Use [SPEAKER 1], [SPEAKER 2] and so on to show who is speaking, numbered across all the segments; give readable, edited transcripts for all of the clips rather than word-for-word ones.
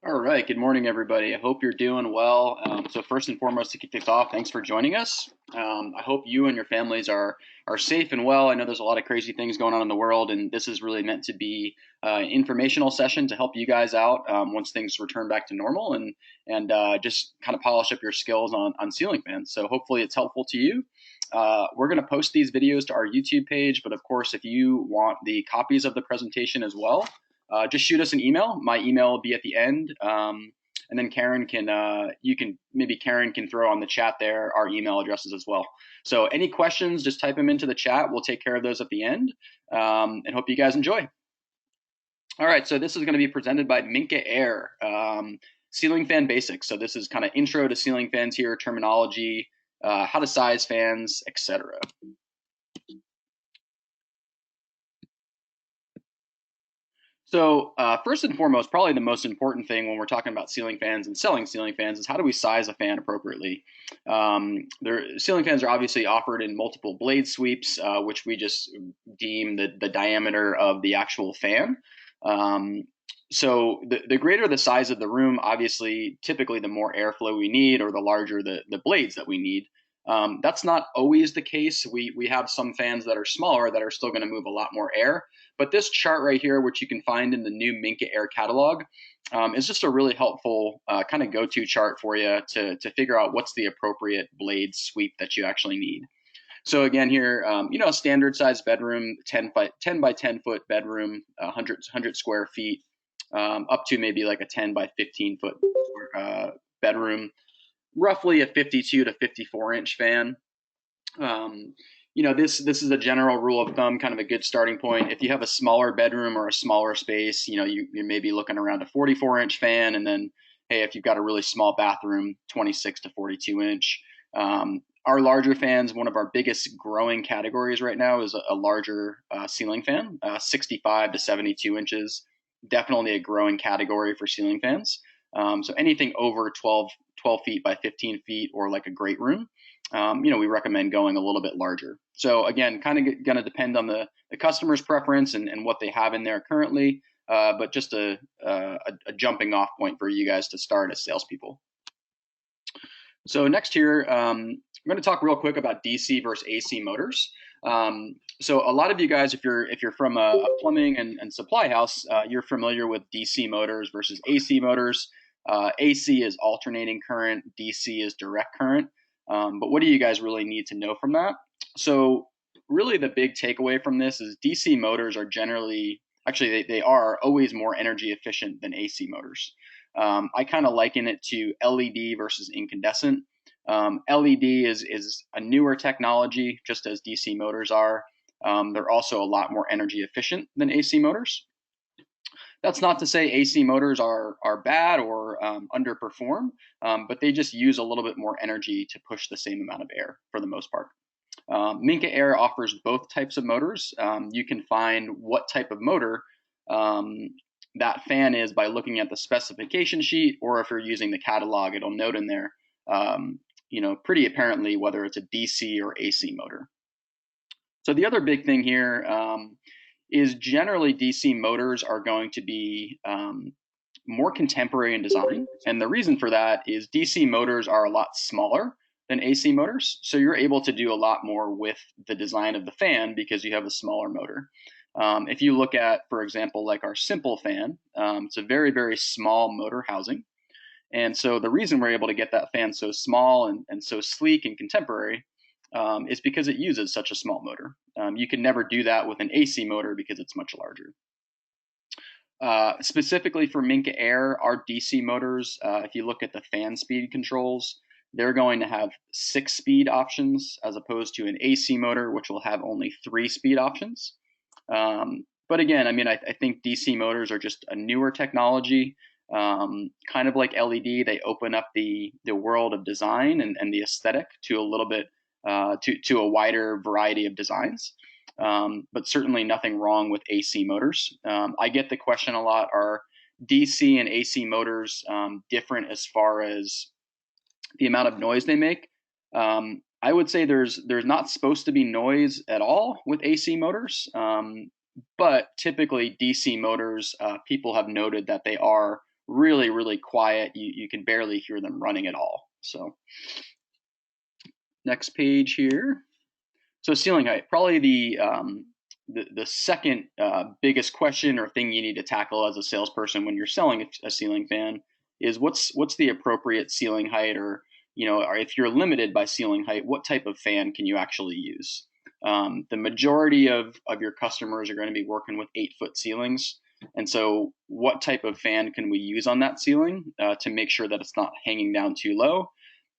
[SPEAKER 1] All right. Good morning, everybody. I hope you're doing well. So first and foremost, to kick this off, thanks for joining us. I hope you and your families are safe and well. I know there's a lot of crazy things going on in the world, and this is really meant to be an informational session to help you guys out once things return back to normal, and just kind of polish up your skills on ceiling fans. So hopefully it's helpful to you. We're going to post these videos to our YouTube page, but of course, if you want the copies of the presentation as well, just shoot us an email. My email will be at the end. And then Karen can, Karen can throw on the chat there our email addresses as well. So any questions, just type them into the chat. We'll take care of those at the end, and hope you guys enjoy. All right, so this is going to be presented by Minka Aire, ceiling fan basics. So this is kind of intro to ceiling fans here, terminology, how to size fans, etc. So first and foremost, probably the most important thing when we're talking about ceiling fans and selling ceiling fans is how do we size a fan appropriately? Ceiling fans are obviously offered in multiple blade sweeps, which we just deem the diameter of the actual fan. So the greater the size of the room, obviously, typically the more airflow we need, or the larger the blades that we need. That's not always the case. We have some fans that are smaller that are still going to move a lot more air. But this chart right here, which you can find in the new Minka Aire catalog, is just a really helpful kind of go-to chart for you to figure out what's the appropriate blade sweep that you actually need. So again here, standard size bedroom, 10 by 10 foot bedroom, 100 square feet, up to maybe like a 10 by 15 foot bedroom, roughly a 52 to 54 inch fan. This is a general rule of thumb, kind of a good starting point. If you have a smaller bedroom or a smaller space, you may be looking around a 44-inch fan, and then, hey, if you've got a really small bathroom, 26 to 42 inch. Our larger fans, one of our biggest growing categories right now is a larger ceiling fan, 65 to 72 inches. Definitely a growing category for ceiling fans. So anything over 12 feet by 15 feet, or like a great room, we recommend going a little bit larger. So again, kind of going to depend on the customer's preference and what they have in there currently, but just a jumping off point for you guys to start as salespeople. So next here, I'm going to talk real quick about DC versus AC motors. So a lot of you guys, if you're from a plumbing and supply house, you're familiar with DC motors versus AC motors. AC is alternating current, DC is direct current. But what do you guys really need to know from that? So really the big takeaway from this is DC motors are generally, actually they are always more energy efficient than AC motors. I kind of liken it to LED versus incandescent. LED is a newer technology, just as DC motors are. They're also a lot more energy efficient than AC motors. That's not to say AC motors are bad or underperform, but they just use a little bit more energy to push the same amount of air for the most part. Minka Aire offers both types of motors. You can find what type of motor that fan is by looking at the specification sheet, or if you're using the catalog, it'll note in there, pretty apparently whether it's a DC or AC motor. So the other big thing here is generally DC motors are going to be more contemporary in design. And the reason for that is DC motors are a lot smaller than AC motors. So you're able to do a lot more with the design of the fan because you have a smaller motor. If you look at, for example, like our simple fan, it's a very, very small motor housing. And so the reason we're able to get that fan so small and so sleek and contemporary is because it uses such a small motor. You can never do that with an AC motor because it's much larger. Specifically for Minka Aire, our DC motors, if you look at the fan speed controls, they're going to have 6 speed options as opposed to an AC motor, which will have only 3 speed options. But again, I think DC motors are just a newer technology. Kind of like LED, they open up the world of design and the aesthetic to a little bit to a wider variety of designs. But certainly nothing wrong with AC motors. I get the question a lot: are DC and AC motors different as far as the amount of noise they make? I would say there's not supposed to be noise at all with AC motors, but typically DC motors, people have noted that they are really, really quiet. You can barely hear them running at all. So next page here. So ceiling height, probably the second biggest question or thing you need to tackle as a salesperson when you're selling a ceiling fan is what's the appropriate ceiling height, or or if you're limited by ceiling height, what type of fan can you actually use? The majority of your customers are going to be working with 8-foot ceilings, and so what type of fan can we use on that ceiling to make sure that it's not hanging down too low?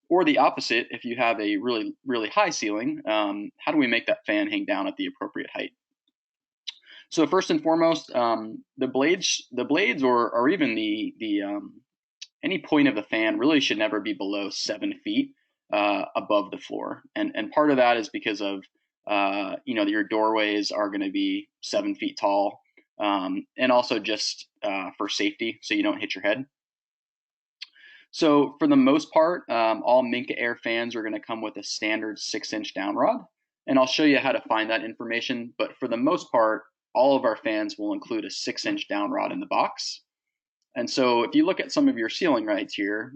[SPEAKER 1] Or the opposite, if you have a really, really high ceiling, how do we make that fan hang down at the appropriate height? So first and foremost, the blades, or even the any point of the fan really should never be below 7 feet above the floor, and part of that is because of your doorways are going to be 7 feet tall, and also just for safety, so you don't hit your head. So for the most part, all Minka Aire fans are going to come with a standard 6-inch down rod, and I'll show you how to find that information. But for the most part, all of our fans will include a 6-inch down rod in the box. And so if you look at some of your ceiling heights here,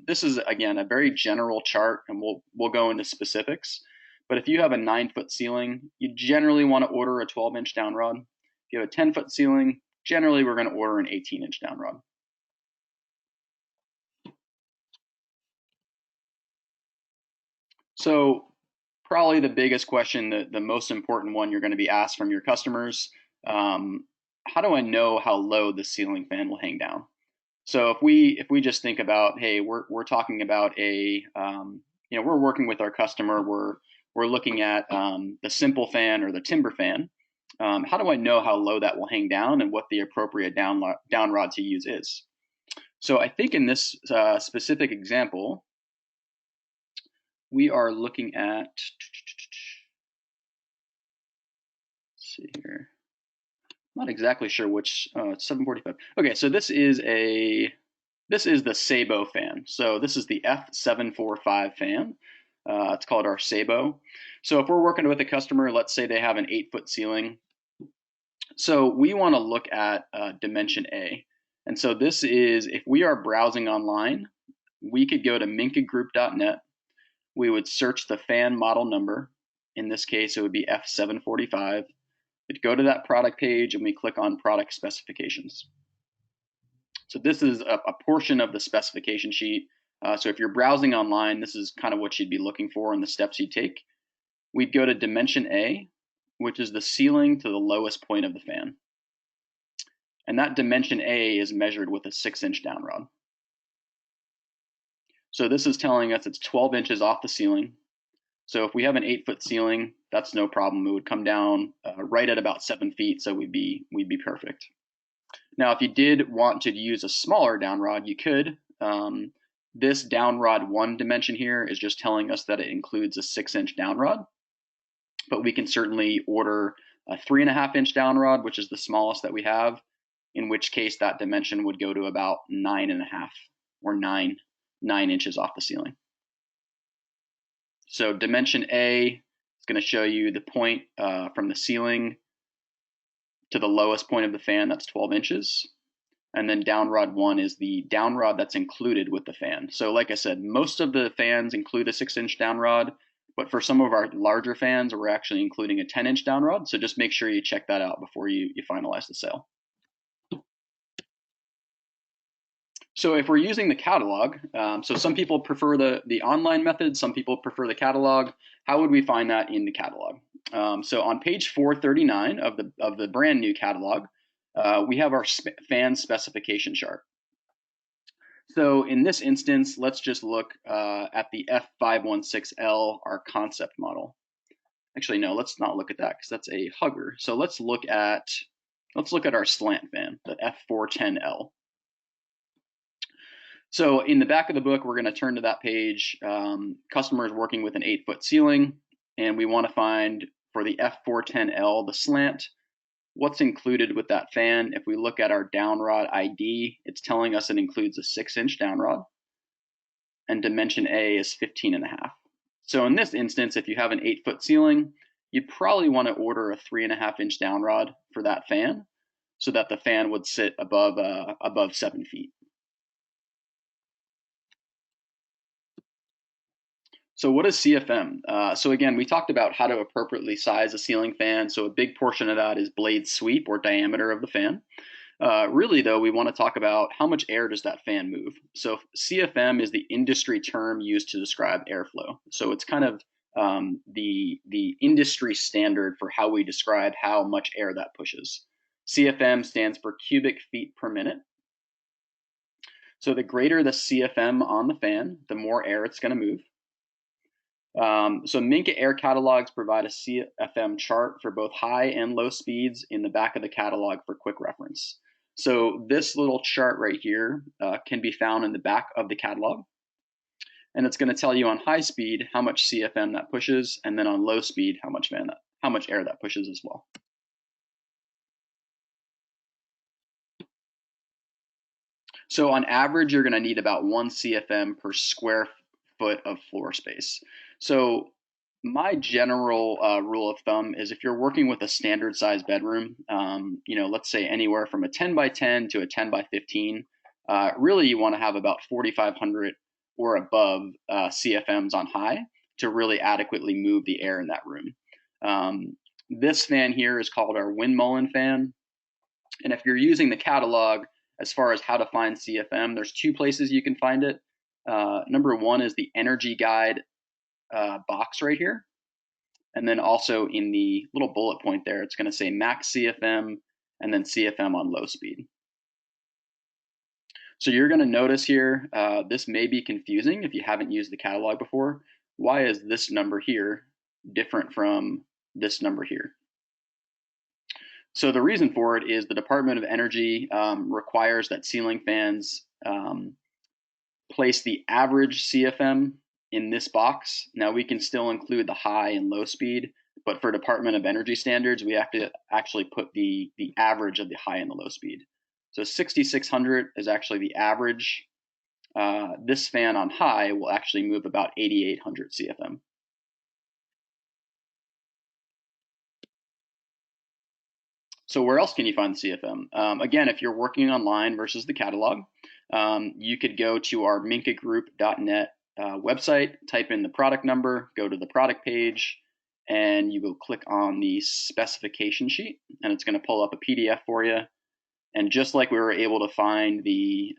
[SPEAKER 1] this is again a very general chart, and we'll go into specifics. But if you have a 9-foot ceiling, you generally want to order a 12-inch down rod. If you have a 10-foot ceiling, generally we're going to order an 18-inch down rod. So probably the biggest question, the most important one you're going to be asked from your customers, how do I know how low the ceiling fan will hang down? So if we just think about, hey, we're talking about we're working with our customer, we're looking at the simple fan or the timber fan. How do I know how low that will hang down and what the appropriate down rod to use is? So I think in this specific example, we are looking at, let's see here, I'm not exactly sure which, it's 745. Okay, so this is the Sabo fan. So this is the F745 fan. It's called our Sabo. So if we're working with a customer, let's say they have an 8-foot ceiling. So we want to look at dimension A. And so this is, if we are browsing online, we could go to minkagroup.net. We would search the fan model number. In this case, it would be F745. We'd go to that product page and we click on product specifications. So this is a portion of the specification sheet. So if you're browsing online, this is kind of what you'd be looking for and the steps you take. We'd go to dimension A, which is the ceiling to the lowest point of the fan. And that dimension A is measured with a 6-inch down rod. So this is telling us it's 12 inches off the ceiling. So if we have an 8-foot ceiling, that's no problem. It would come down right at about 7 feet, so we'd be perfect. Now, if you did want to use a smaller down rod, you could. This down rod 1 dimension here is just telling us that it includes a 6-inch down rod, but we can certainly order a 3.5-inch down rod, which is the smallest that we have, in which case that dimension would go to about 9.5 or 9 inches off the ceiling. So dimension A is going to show you the point from the ceiling to the lowest point of the fan, that's 12 inches. And then down rod 1 is the down rod that's included with the fan. So like I said, most of the fans include a 6-inch down rod, but for some of our larger fans, we're actually including a 10-inch down rod. So just make sure you check that out before you finalize the sale. So if we're using the catalog, so some people prefer the online method, some people prefer the catalog. How would we find that in the catalog? So on page 439 of the brand new catalog, we have our fan specification chart. So in this instance, let's just look at the F516L, our concept model. Actually, no, let's not look at that because that's a hugger. So let's look at our slant fan, the F410L. So in the back of the book, we're going to turn to that page. Customers working with an 8-foot ceiling, and we want to find for the F410L, the slant, what's included with that fan. If we look at our down rod ID, it's telling us it includes a 6-inch down rod, and dimension A is 15.5. So in this instance, if you have an 8-foot ceiling, you'd probably want to order a 3.5-inch down rod for that fan, so that the fan would sit above 7 feet. So what is CFM? So again, we talked about how to appropriately size a ceiling fan. So a big portion of that is blade sweep or diameter of the fan. Really, though, we want to talk about how much air does that fan move. So CFM is the industry term used to describe airflow. So it's kind of the industry standard for how we describe how much air that pushes. CFM stands for cubic feet per minute. So the greater the CFM on the fan, the more air it's going to move. So Minka Air catalogs provide a CFM chart for both high and low speeds in the back of the catalog for quick reference. So this little chart right here can be found in the back of the catalog. And it's going to tell you on high speed how much CFM that pushes, and then on low speed how much air that pushes as well. So on average, you're going to need about 1 CFM per square foot of floor space. So my general rule of thumb is if you're working with a standard size bedroom, let's say anywhere from a 10 by 10 to a 10 by 15, really you want to have about 4,500 or above CFMs on high to really adequately move the air in that room. This fan here is called our Windmullen fan. And if you're using the catalog, as far as how to find CFM, there's 2 places you can find it. Number 1 is the Energy Guide box right here. And then also in the little bullet point there, it's going to say max CFM and then CFM on low speed. So you're going to notice here, this may be confusing if you haven't used the catalog before. Why is this number here different from this number here? So the reason for it is the Department of Energy requires that ceiling fans place the average CFM in this box. Now we can still include the high and low speed, but for Department of Energy standards, we have to actually put the average of the high and the low speed. So 6,600 is actually the average. This fan on high will actually move about 8,800 CFM. So where else can you find the CFM? Again, if you're working online versus the catalog, you could go to our minkagroup.net website, type in the product number, go to the product page, and you will click on the specification sheet, and it's going to pull up a PDF for you. And just like we were able to find the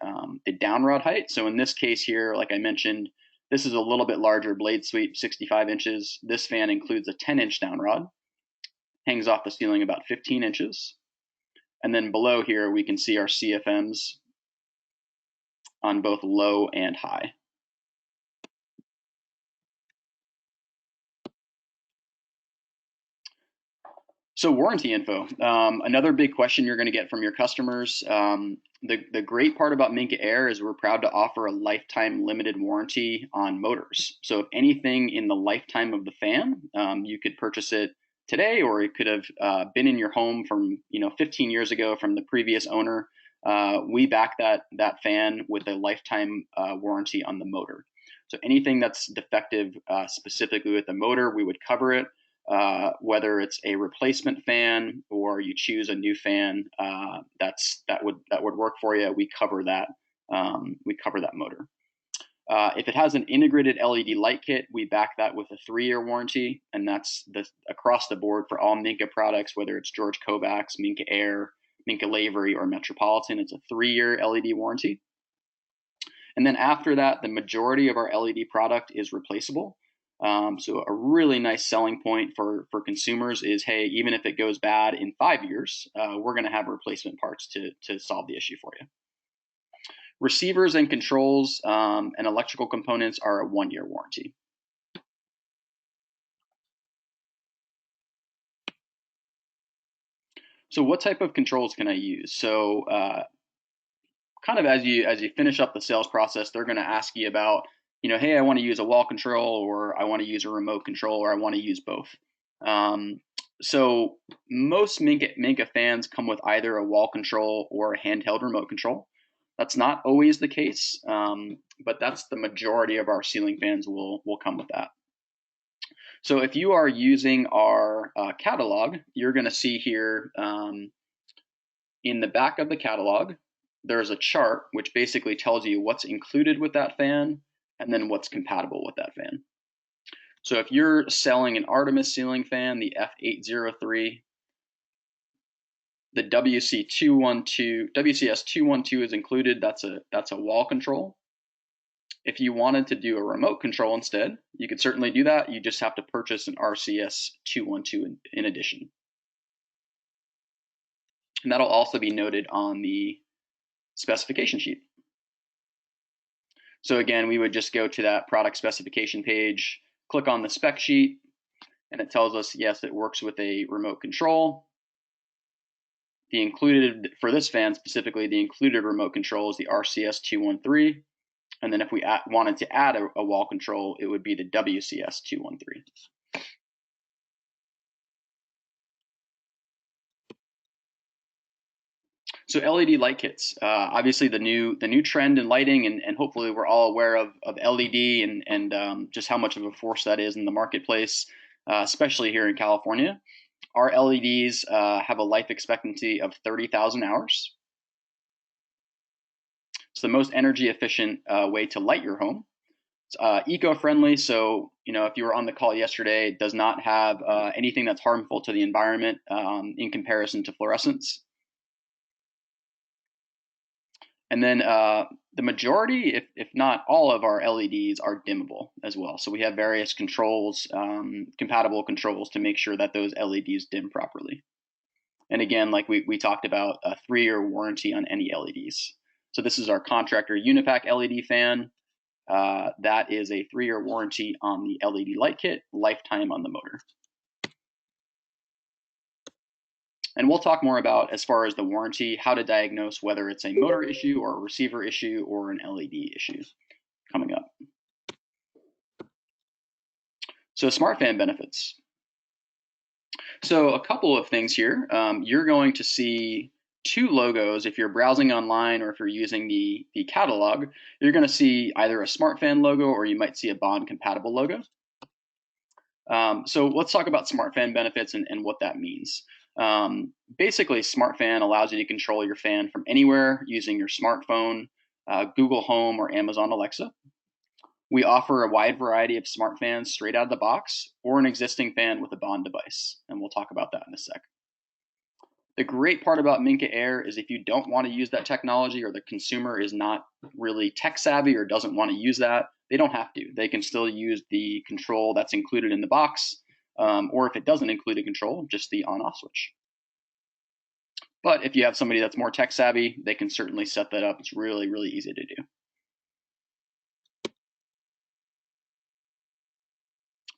[SPEAKER 1] downrod height, so in this case here, like I mentioned, this is a little bit larger blade sweep, 65 inches. This fan includes a 10-inch downrod, hangs off the ceiling about 15 inches. And then below here, we can see our CFMs on both low and high. So warranty info, another big question you're going to get from your customers. The great part about Minka Aire is we're proud to offer a lifetime limited warranty on motors. So if anything in the lifetime of the fan, you could purchase it today, or it could have been in your home from 15 years ago from the previous owner. We back that fan with a lifetime warranty on the motor. So anything that's defective specifically with the motor, we would cover it. Whether it's a replacement fan or you choose a new fan that would work for you, we cover that. We cover that motor. If it has an integrated LED light kit, we back that with a 3-year warranty, and that's across the board for all Minka products, whether it's George Kovacs, Minka Aire, Minka Lavery, or Metropolitan. It's a 3-year LED warranty. And then after that, the majority of our LED product is replaceable. So a really nice selling point for consumers is, hey, even if it goes bad in 5 years, we're going to have replacement parts to solve the issue for you. Receivers and controls and electrical components are a 1-year warranty. So what type of controls can I use? So kind of as you finish up the sales process, they're going to ask you about, hey, I want to use a wall control, or I want to use a remote control, or I want to use both. So most Minka fans come with either a wall control or a handheld remote control. That's not always the case, but that's the majority of our ceiling fans will come with that. So if you are using our catalog, you're going to see here in the back of the catalog, there's a chart which basically tells you what's included with that fan and then what's compatible with that fan. So if you're selling an Artemis ceiling fan, the F803, the WCS212 is included. That's a wall control. If you wanted to do a remote control instead, you could certainly do that. You just have to purchase an RCS212 in addition. And that'll also be noted on the specification sheet. So again, we would just go to that product specification page, click on the spec sheet, and it tells us, yes, it works with a remote control. The included, for this fan specifically, the included remote control is the RCS213. And then if we wanted to add a wall control, it would be the WCS213. So LED light kits, obviously the new trend in lighting, and hopefully we're all aware of LED and just how much of a force that is in the marketplace, especially here in California. Our LEDs have a life expectancy of 30,000 hours. It's the most energy efficient way to light your home. It's eco-friendly, so if you were on the call yesterday, it does not have anything that's harmful to the environment in comparison to fluorescents. And then the majority, if not all of our LEDs are dimmable as well. So we have various controls, compatible controls to make sure that those LEDs dim properly. And again, like we talked about, a 3-year warranty on any LEDs. So this is our contractor Unipack LED fan. That is a 3-year warranty on the LED light kit, lifetime on the motor. And we'll talk more about, as far as the warranty, how to diagnose whether it's a motor issue or a receiver issue or an LED issue coming up. So smart fan benefits. So a couple of things here. You're going to see 2 logos if you're browsing online or if you're using the catalog. You're going to see either a smart fan logo or you might see a bond compatible logo. So let's talk about smart fan benefits and what that means. Basically, smart fan allows you to control your fan from anywhere using your smartphone, Google Home, or Amazon Alexa. We offer a wide variety of smart fans straight out of the box or an existing fan with a bond device, and we'll talk about that in a sec. The great part about Minka Aire is if you don't want to use that technology, or the consumer is not really tech savvy or doesn't want to use that, they don't have to. They can still use the control that's included in the box, or if it doesn't include a control, just the on-off switch. But if you have somebody that's more tech savvy, they can certainly set that up. It's really, really easy to do.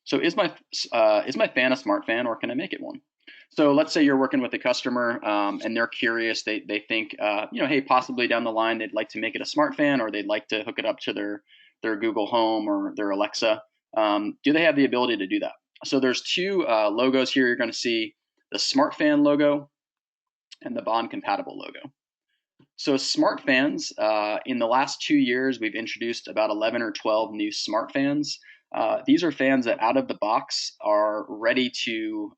[SPEAKER 1] So is my fan a smart fan, or can I make it one? So let's say you're working with a customer and they're curious. They think, hey, possibly down the line they'd like to make it a smart fan, or they'd like to hook it up to their Google Home or their Alexa. Do they have the ability to do that? So there's 2 logos here. You're going to see the smart fan logo and the bond compatible logo. So smart fans, in the last 2 years, we've introduced about 11 or 12 new smart fans. These are fans that out of the box are ready to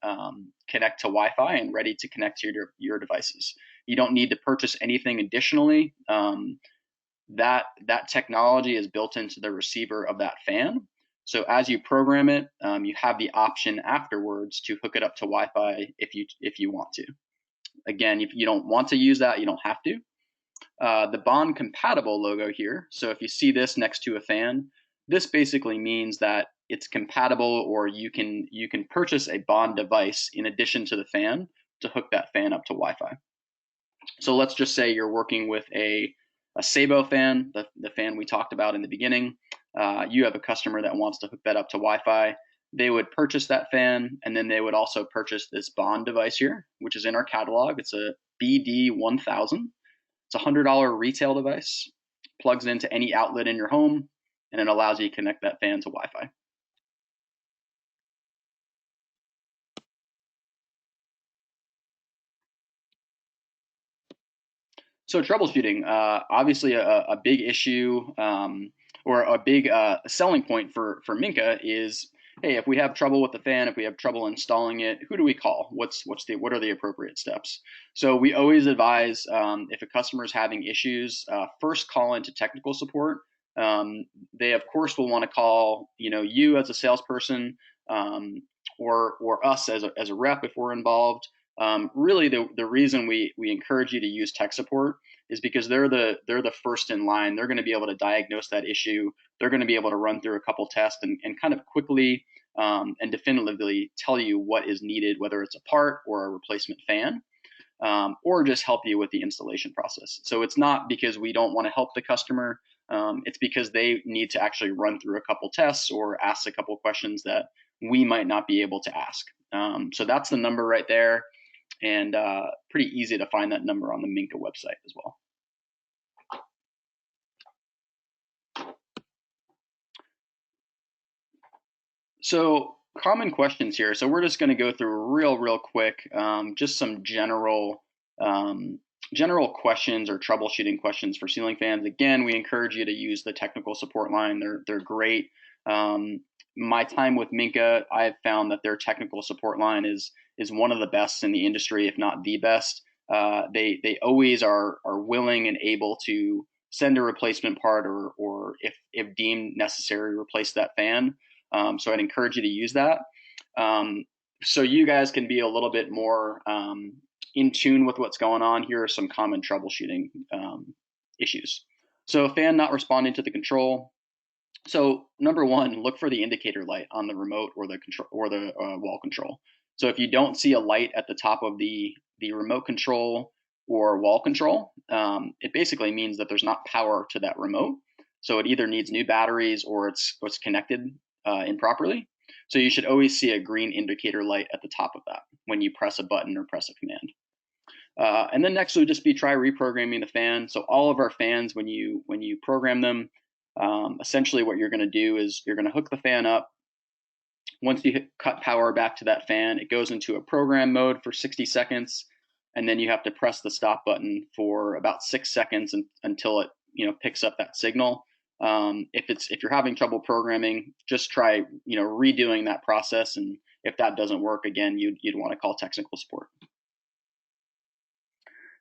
[SPEAKER 1] connect to Wi-Fi and ready to connect to your devices. You don't need to purchase anything additionally. That technology is built into the receiver of that fan. So as you program it, you have the option afterwards to hook it up to Wi-Fi if you want to. Again, if you don't want to use that, you don't have to. The bond compatible logo here. So if you see this next to a fan, this basically means that it's compatible, or you can purchase a bond device in addition to the fan to hook that fan up to Wi-Fi. So let's just say you're working with a Sabo fan, the fan we talked about in the beginning. You have a customer that wants to hook that up to Wi-Fi. They would purchase that fan, and then they would also purchase this bond device here, which is in our catalog. It's a BD1000. It's a $100 retail device. Plugs into any outlet in your home, and it allows you to connect that fan to Wi-Fi. So troubleshooting, obviously a big issue or a big selling point for Minka is, hey, if we have trouble with the fan, if we have trouble installing it, who do we call? What are the appropriate steps? So we always advise if a customer is having issues, first call into technical support. they of course will want to call, you as a salesperson, or us as a rep if we're involved. Really, the reason we encourage you to use tech support is because they're the first in line. They're going to be able to diagnose that issue. They're going to be able to run through a couple tests and kind of quickly and definitively tell you what is needed, whether it's a part or a replacement fan, or just help you with the installation process. So it's not because we don't want to help the customer. It's because they need to actually run through a couple tests or ask a couple questions that we might not be able to ask. So that's the number right there, and pretty easy to find that number on the Minka website as well. So common questions here. So we're just going to go through real quick, just some general questions or troubleshooting questions for ceiling fans. Again, we encourage you to use the technical support line. They're great. My time with Minka, I've found that their technical support line is one of the best in the industry, if not the best. They always are willing and able to send a replacement part, or if deemed necessary, replace that fan. So I'd encourage you to use that. So you guys can be a little bit more in tune with what's going on. Here are some common troubleshooting issues. So a fan not responding to the control. So number one, look for the indicator light on the remote or the control or the wall control. So if you don't see a light at the top of the remote control or wall control, it basically means that there's not power to that remote. So it either needs new batteries or it's connected improperly. So you should always see a green indicator light at the top of that when you press a button or press a command. And then next would just be try reprogramming the fan. So all of our fans, when you program them, essentially what you're going to do is you're going to hook the fan up. Once you cut power back to that fan, it goes into a program mode for 60 seconds, and then you have to press the stop button for about 6 seconds until it picks up that signal. If you're having trouble programming, just try redoing that process, and if that doesn't work, again, you'd want to call technical support.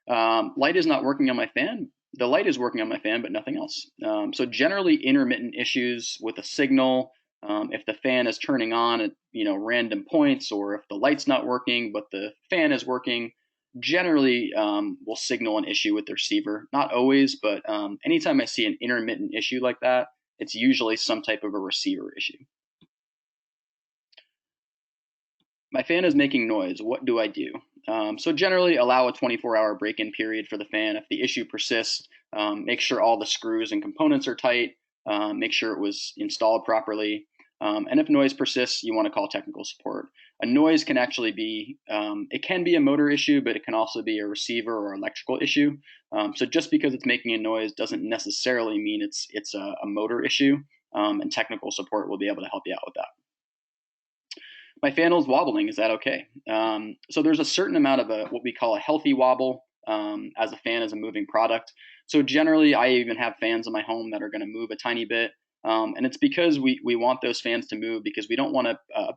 [SPEAKER 1] Light is not working on my fan. The light is working on my fan, but nothing else. So generally intermittent issues with a signal, if the fan is turning on at random points, or if the light's not working but the fan is working, generally will signal an issue with the receiver. Not always, but anytime I see an intermittent issue like that, it's usually some type of a receiver issue. My fan is making noise. What do I do? So generally allow a 24-hour break-in period for the fan. If the issue persists, make sure all the screws and components are tight. Make sure it was installed properly. And if noise persists, you want to call technical support. A noise can actually be, it can be a motor issue, but it can also be a receiver or electrical issue. So just because it's making a noise doesn't necessarily mean it's a motor issue, and technical support will be able to help you out with that. My fan is wobbling. Is that okay? So there's a certain amount of what we call a healthy wobble, as a fan is a moving product. So generally, I even have fans in my home that are going to move a tiny bit. And it's because we want those fans to move, because we don't want to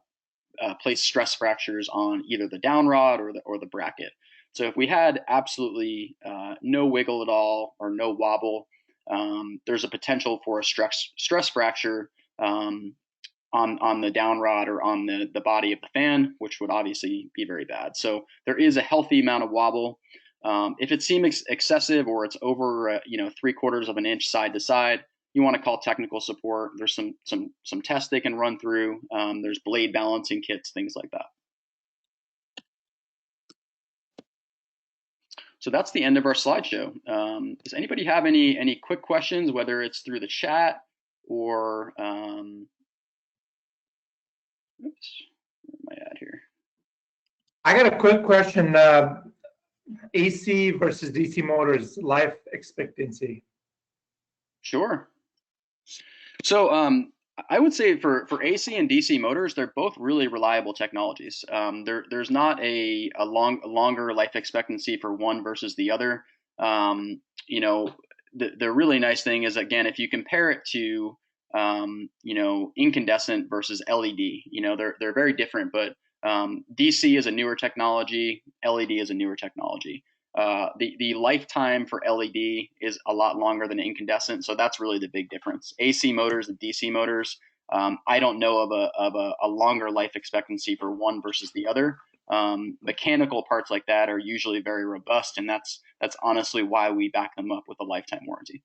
[SPEAKER 1] place stress fractures on either the down rod or the bracket. So if we had absolutely no wiggle at all or no wobble, there's a potential for a stress fracture on the down rod or on the body of the fan, which would obviously be very bad. So there is a healthy amount of wobble. If it seems excessive or it's over 3/4 of an inch side to side, you want to call technical support. There's some tests they can run through. There's blade balancing kits, things like that. So that's the end of our slideshow. Does anybody have any quick questions, whether it's through the chat or oops, where am I at here?
[SPEAKER 2] I got a quick question. AC versus DC motors, life expectancy.
[SPEAKER 1] Sure. So I would say for AC and DC motors, they're both really reliable technologies. There's not a longer life expectancy for one versus the other. The really nice thing is, again, if you compare it to incandescent versus LED, they're very different, but DC is a newer technology, LED is a newer technology. The lifetime for LED is a lot longer than incandescent, so that's really the big difference. AC motors and DC motors, I don't know of a longer life expectancy for one versus the other. Mechanical parts like that are usually very robust, and that's honestly why we back them up with a lifetime warranty.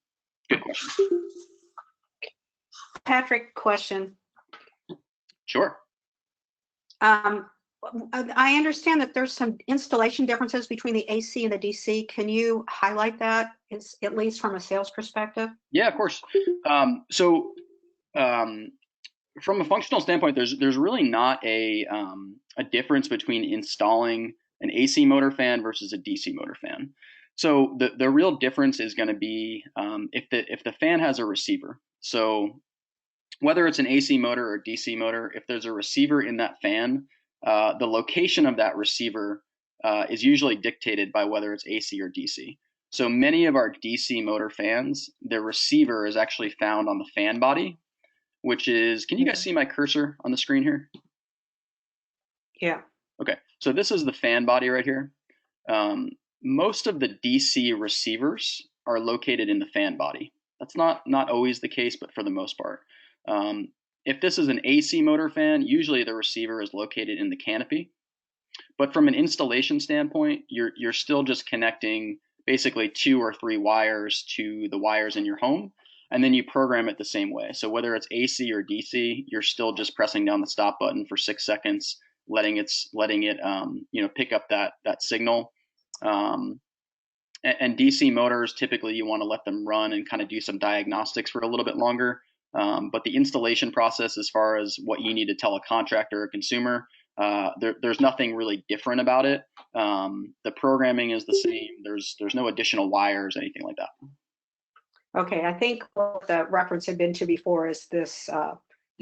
[SPEAKER 1] Good question.
[SPEAKER 3] Patrick, question.
[SPEAKER 1] Sure.
[SPEAKER 3] I understand that there's some installation differences between the AC and the DC. Can you highlight that, at least from a sales perspective?
[SPEAKER 1] Yeah, of course. From a functional standpoint, there's really not a difference between installing an AC motor fan versus a DC motor fan. So the real difference is going to be if the fan has a receiver. So whether it's an AC motor or DC motor, if there's a receiver in that fan, the location of that receiver is usually dictated by whether it's AC or DC. So many of our DC motor fans, the receiver is actually found on the fan body, which is, can you guys see my cursor on the screen here?
[SPEAKER 3] Yeah.
[SPEAKER 1] Okay, so this is the fan body right here. Most of the DC receivers are located in the fan body. That's not always the case, but for the most part. If this is an AC motor fan, usually the receiver is located in the canopy. But from an installation standpoint, you're still just connecting basically 2 or 3 wires to the wires in your home, and then you program it the same way. So whether it's AC or DC, you're still just pressing down the stop button for 6 seconds, letting it pick up that signal. And DC motors, typically you want to let them run and kind of do some diagnostics for a little bit longer. But the installation process, as far as what you need to tell a contractor or consumer, there's nothing really different about it. The programming is the same. There's no additional wires, anything like that.
[SPEAKER 3] Okay, I think what the reference had been to before is this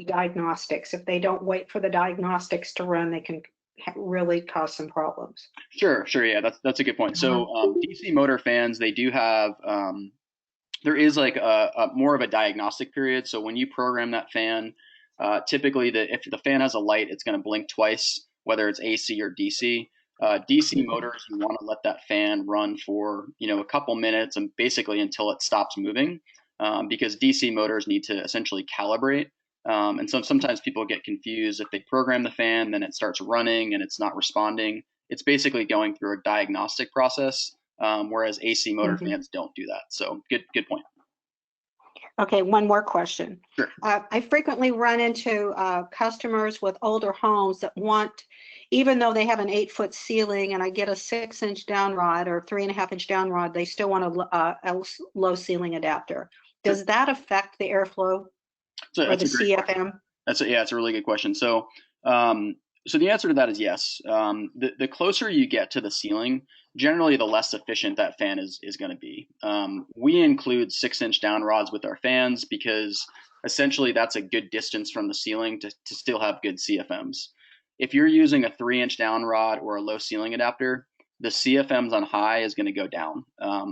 [SPEAKER 3] diagnostics. If they don't wait for the diagnostics to run, they can really cause some problems.
[SPEAKER 1] Sure, yeah, that's a good point. So DC motor fans, they do have there is like a more of a diagnostic period. So when you program that fan, typically if the fan has a light, it's going to blink twice, whether it's AC or DC. DC motors, you want to let that fan run for a couple minutes and basically until it stops moving, because DC motors need to essentially calibrate. And so sometimes people get confused. If they program the fan, then it starts running and it's not responding. It's basically going through a diagnostic process, whereas AC motor fans don't do that. So good point.
[SPEAKER 3] Okay, one more question.
[SPEAKER 1] Sure.
[SPEAKER 3] I frequently run into customers with older homes that want, even though they have an 8-foot ceiling and I get a 6-inch down rod or 3.5-inch down rod, they still want a low ceiling adapter. Does that affect the airflow or the CFM?
[SPEAKER 1] That's a really good question. So the answer to that is yes. The closer you get to the ceiling, generally the less efficient that fan is going to be. We include 6-inch down rods with our fans because essentially that's a good distance from the ceiling to still have good CFMs. If you're using a 3-inch down rod or a low ceiling adapter, the CFMs on high is going to go down.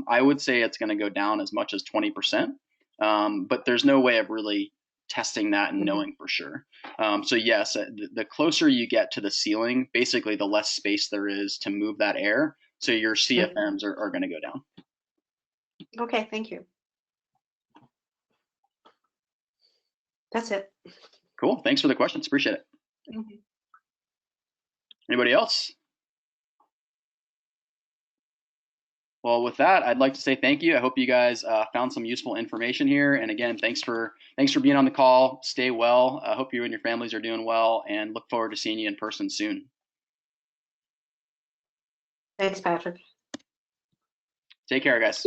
[SPEAKER 1] I would say it's going to go down as much as 20%, but there's no way of really testing that and knowing for sure. So yes, the closer you get to the ceiling, basically the less space there is to move that air. So your CFMs are going to go down.
[SPEAKER 3] Okay, thank you. That's it.
[SPEAKER 1] Cool. Thanks for the questions. Appreciate it. Anybody else? Well, with that, I'd like to say thank you. I hope you guys found some useful information here. And again, thanks for being on the call. Stay well. I hope you and your families are doing well, and look forward to seeing you in person soon.
[SPEAKER 3] Thanks, Patrick.
[SPEAKER 1] Take care, guys.